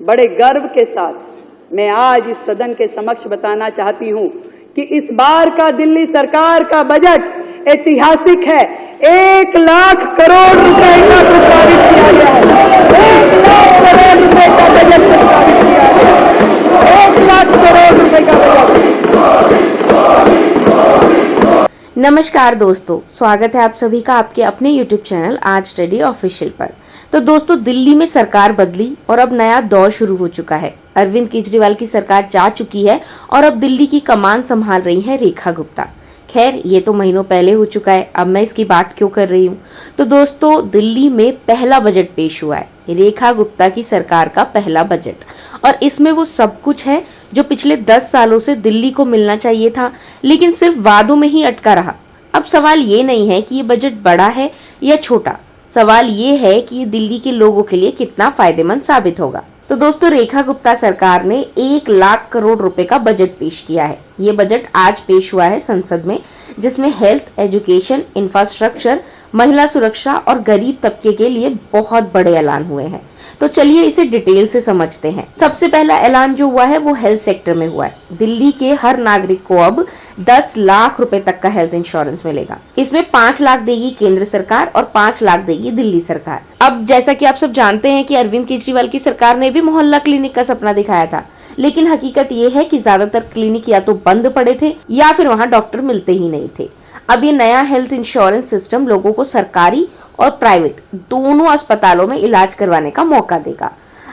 बड़े गर्व के साथ मैं आज इस सदन के समक्ष बताना चाहती हूं कि इस बार का दिल्ली सरकार का बजट ऐतिहासिक है। 1 लाख करोड़ रुपए का प्रस्तावित किया गया है। 1 लाख करोड़ रुपए का बजट प्रस्तावित किया गया है। 1 लाख करोड़ रुपए का बजट। नमस्कार दोस्तों, स्वागत है आप सभी का आपके अपने YouTube चैनल आज स्टडी ऑफिशियल पर। तो दोस्तों, दिल्ली में सरकार बदली और अब नया दौर शुरू हो चुका है। अरविंद केजरीवाल की सरकार जा चुकी है और अब दिल्ली की कमान संभाल रही है रेखा गुप्ता। खैर, ये तो महीनों पहले हो चुका है, अब मैं इसकी बात क्यों कर रही हूँ। तो दोस्तों, दिल्ली में पहला बजट पेश हुआ है, रेखा गुप्ता की सरकार का पहला बजट, और इसमें वो सब कुछ है जो पिछले 10 सालों से दिल्ली को मिलना चाहिए था, लेकिन सिर्फ वादों में ही अटका रहा। अब सवाल ये नहीं है कि ये बजट बड़ा है या छोटा, सवाल ये है कि ये दिल्ली के लोगों के लिए कितना फायदेमंद साबित होगा। तो दोस्तों, रेखा गुप्ता सरकार ने 1 लाख करोड़ रुपए का बजट पेश किया है। ये बजट आज पेश हुआ है संसद में, जिसमें हेल्थ, एजुकेशन, इंफ्रास्ट्रक्चर, महिला सुरक्षा और गरीब तबके के लिए बहुत बड़े ऐलान हुए हैं। तो चलिए इसे डिटेल से समझते हैं। सबसे पहला ऐलान जो हुआ है वो हेल्थ सेक्टर में हुआ है। दिल्ली के हर नागरिक को अब 10 लाख रुपए तक का हेल्थ इंश्योरेंस मिलेगा। इसमें 5 लाख देगी केंद्र सरकार और 5 लाख देगी दिल्ली सरकार। अब जैसा कि आप सब जानते हैं कि अरविंद केजरीवाल की सरकार ने भी मोहल्ला क्लिनिक का सपना दिखाया था, लेकिन हकीकत ये है कि ज्यादातर क्लिनिक या तो बंद पड़े थे या फिर वहां डॉक्टर मिलते ही नहीं थे। अब ये नया हेल्थ इंश्योरेंस सिस्टम लोगों को सरकारी और प्राइवेट दोनों अस्पतालों में इलाज करवाने का मौका देगा।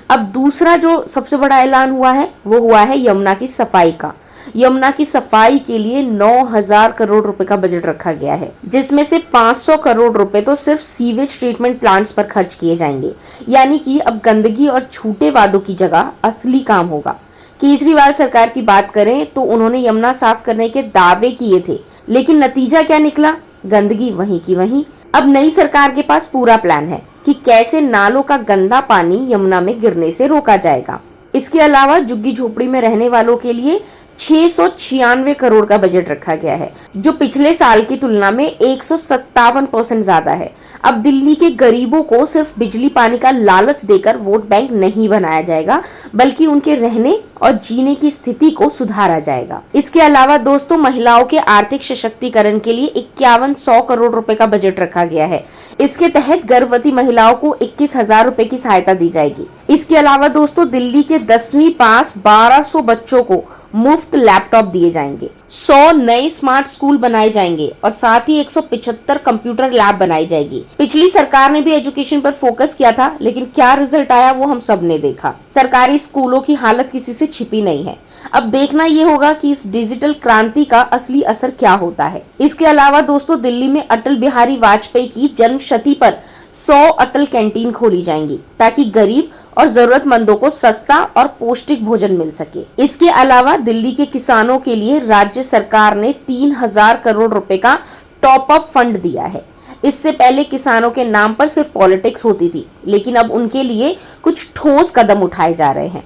अब दूसरा जो सबसे बड़ा ऐलान हुआ है वो हुआ है यमुना की सफाई का। यमुना की सफाई के लिए 9,000 करोड़ रुपए का बजट रखा गया है, जिसमें से 500 करोड़ रुपए तो सिर्फ सीवेज ट्रीटमेंट प्लांट्स पर खर्च किए जाएंगे। यानी कि अब गंदगी और झूठे वादों की जगह असली काम होगा। केजरीवाल सरकार की बात करें तो उन्होंने यमुना साफ करने के दावे किए थे, लेकिन नतीजा क्या निकला? गंदगी वहीं की वहीं। अब नई सरकार के पास पूरा प्लान है कि कैसे नालों का गंदा पानी यमुना में गिरने से रोका जाएगा। इसके अलावा झुग्गी झोपड़ी में रहने वालों के लिए 696 करोड़ का बजट रखा गया है, जो पिछले साल की तुलना में 157% ज्यादा है। अब दिल्ली के गरीबों को सिर्फ बिजली पानी का लालच देकर वोट बैंक नहीं बनाया जाएगा, बल्कि उनके रहने और जीने की स्थिति को सुधारा जाएगा। इसके अलावा दोस्तों, महिलाओं के आर्थिक सशक्तिकरण के लिए 5100 करोड़ रुपए का बजट रखा गया है। इसके तहत गर्भवती महिलाओं को 21,000 रुपए की सहायता दी जाएगी। इसके अलावा दोस्तों, दिल्ली के 10वीं पास 1200 बच्चों को मुफ्त लैपटॉप दिए जाएंगे। 100 नए स्मार्ट स्कूल बनाए जाएंगे और साथ ही 175 कंप्यूटर लैब बनाई जाएगी। पिछली सरकार ने भी एजुकेशन पर फोकस किया था, लेकिन क्या रिजल्ट आया वो हम सब ने देखा। सरकारी स्कूलों की हालत किसी से छिपी नहीं है। अब देखना ये होगा कि इस डिजिटल क्रांति का असली असर क्या होता है। इसके अलावा दोस्तों, दिल्ली में अटल बिहारी वाजपेयी की जन्मशती पर 100 अटल कैंटीन खोली जाएंगी, ताकि गरीब और जरूरतमंदों को सस्ता और पौष्टिक भोजन मिल सके। इसके अलावा दिल्ली के किसानों के लिए राज्य सरकार ने 3,000 करोड़ रुपए का टॉप अप फंड दिया है। इससे पहले किसानों के नाम पर सिर्फ पॉलिटिक्स होती थी, लेकिन अब उनके लिए कुछ ठोस कदम उठाए जा रहे हैं।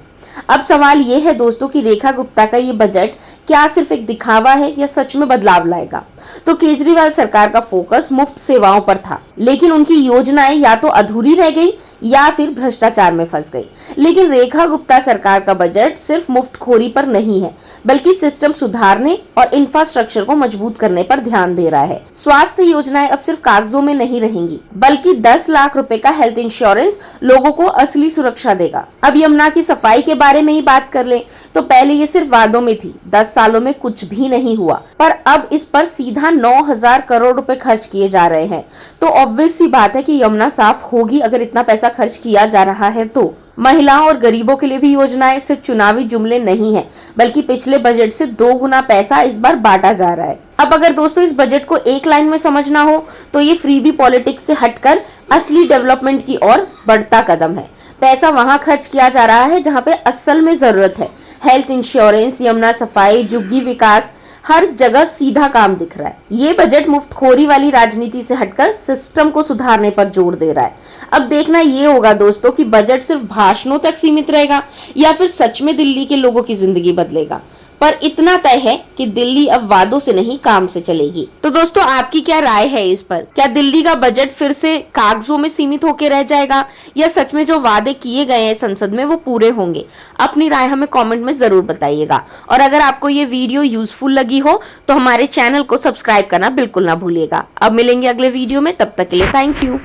अब सवाल ये है दोस्तों कि रेखा गुप्ता का ये बजट क्या सिर्फ एक दिखावा है या सच में बदलाव लाएगा। तो केजरीवाल सरकार का फोकस मुफ्त सेवाओं पर था, लेकिन उनकी योजनाएं या तो अधूरी रह गई या फिर भ्रष्टाचार में फंस गई। लेकिन रेखा गुप्ता सरकार का बजट सिर्फ मुफ्तखोरी पर नहीं है, बल्कि सिस्टम सुधारने और इंफ्रास्ट्रक्चर को मजबूत करने पर ध्यान दे रहा है। स्वास्थ्य योजनाएं अब सिर्फ कागजों में नहीं रहेंगी, बल्कि 10 लाख रुपए का हेल्थ इंश्योरेंस लोगों को असली सुरक्षा देगा। अब यमुना की सफाई के बारे में ही बात कर लें तो पहले ये सिर्फ वादों में थी, 10 सालों में कुछ भी नहीं हुआ, पर अब इस पर सीधा 9,000 करोड़ रुपए खर्च किए जा रहे हैं। तो ऑब्वियस सी बात है कि यमुना साफ होगी अगर इतना पैसा खर्च किया जा रहा है। तो महिलाओं और गरीबों के लिए भी योजनाएं सिर्फ चुनावी जुमले नहीं है, बल्कि पिछले बजट से 2 गुना पैसा इस बार बांटा जा रहा है। अब अगर दोस्तों इस बजट को एक लाइन में समझना हो तो ये फ्रीबी पॉलिटिक्स से हटकर असली डेवलपमेंट की ओर बढ़ता कदम है। पैसा वहां खर्च किया जा रहा है जहां पे असल में जरूरत है। हेल्थ इंश्योरेंस, यमुना सफाई, झुग्गी विकास, हर जगह सीधा काम दिख रहा है। ये बजट मुफ्तखोरी वाली राजनीति से हटकर सिस्टम को सुधारने पर जोर दे रहा है। अब देखना ये होगा दोस्तों कि बजट सिर्फ भाषणों तक सीमित रहेगा या फिर सच में दिल्ली के लोगों की जिंदगी बदलेगा। पर इतना तय है कि दिल्ली अब वादों से नहीं काम से चलेगी। तो दोस्तों, आपकी क्या राय है इस पर? क्या दिल्ली का बजट फिर से कागजों में सीमित होकर रह जाएगा या सच में जो वादे किए गए हैं संसद में वो पूरे होंगे? अपनी राय हमें कमेंट में जरूर बताइएगा। और अगर आपको ये वीडियो यूजफुल लगी हो तो हमारे चैनल को सब्सक्राइब करना बिल्कुल ना भूलिएगा। अब मिलेंगे अगले वीडियो में, तब तक के लिए थैंक यू।